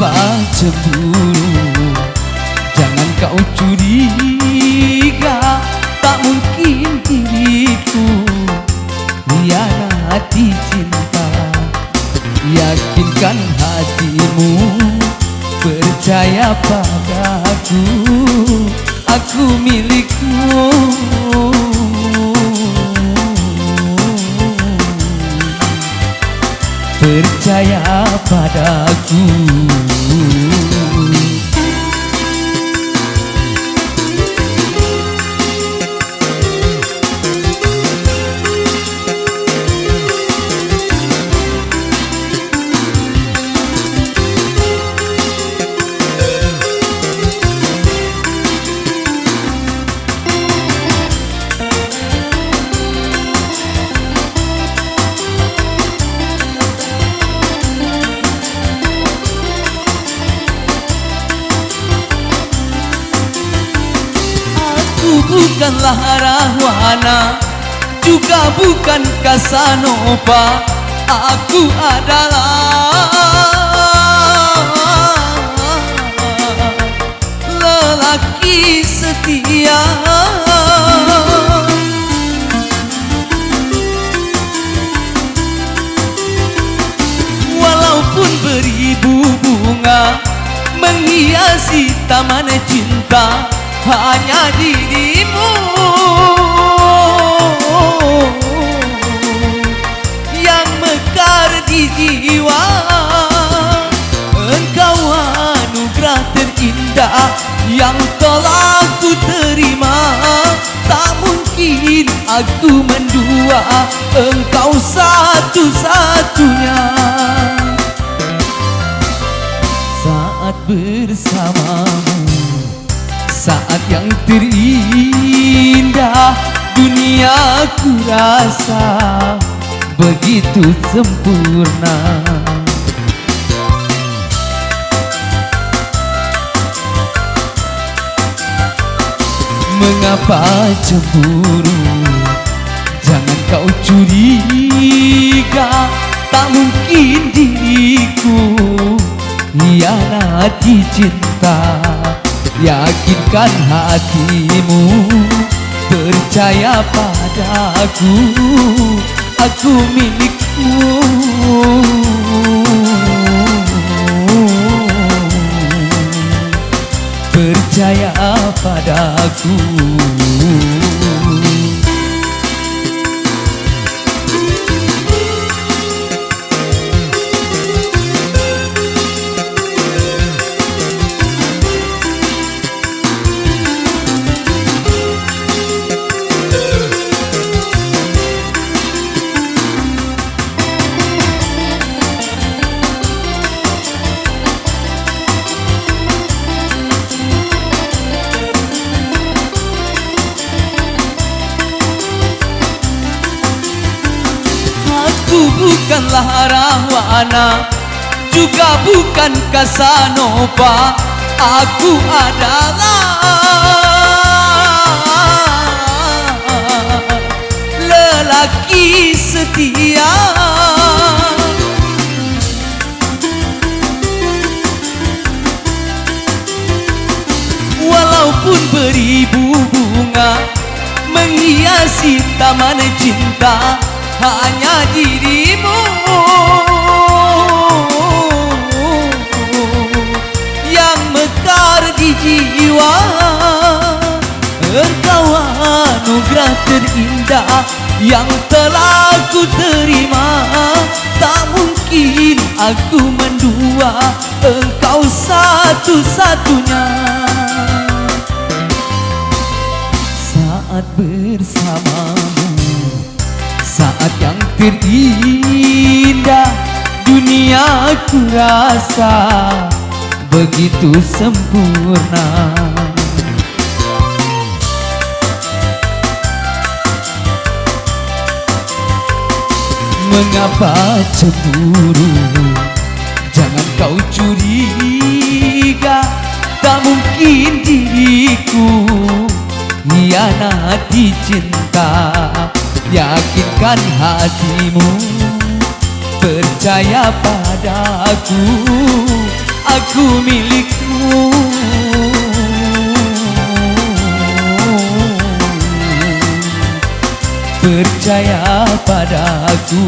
Mengapa cemburu? Jangan kau curiga, tak mungkin diriku hianati cinta. Yakinkan hatimu, percaya padaku, aku milikmu. Percaya padaku. Bukanlah Rahwana, juga bukan Casanova. Aku adalah lelaki setia. Walaupun beribu bunga menghiasi taman cinta, hanya dirimu yang mekar di jiwa. Engkau anugerah terindah yang telah ku terima. Tak mungkin aku mendua, engkau satu-satunya. Saat bersamamu, saat yang terindah dunia, ku rasa begitu sempurna. Mengapa cemburu? Jangan kau curiga, tak mungkin diriku hianati cinta. Yakinkan hatimu, percaya padaku, aku milikmu. Percaya padaku. Aku bukanlah Rahwana, juga bukan Casanova. Aku adalah lelaki setia. Walaupun beribu bunga menghiasi taman cinta, hanya dirimu yang mekar di jiwa. Engkau anugerah terindah yang telah ku terima. Tak mungkin aku mendua, engkau satu-satunya. Saat bersamamu, saat yang terindah dunia, ku rasa begitu sempurna. Mengapa cemburu? Jangan kau curiga, tak mungkin diriku hianati cinta. Yakinkan hatimu, percaya padaku, aku milikmu. Percaya padaku.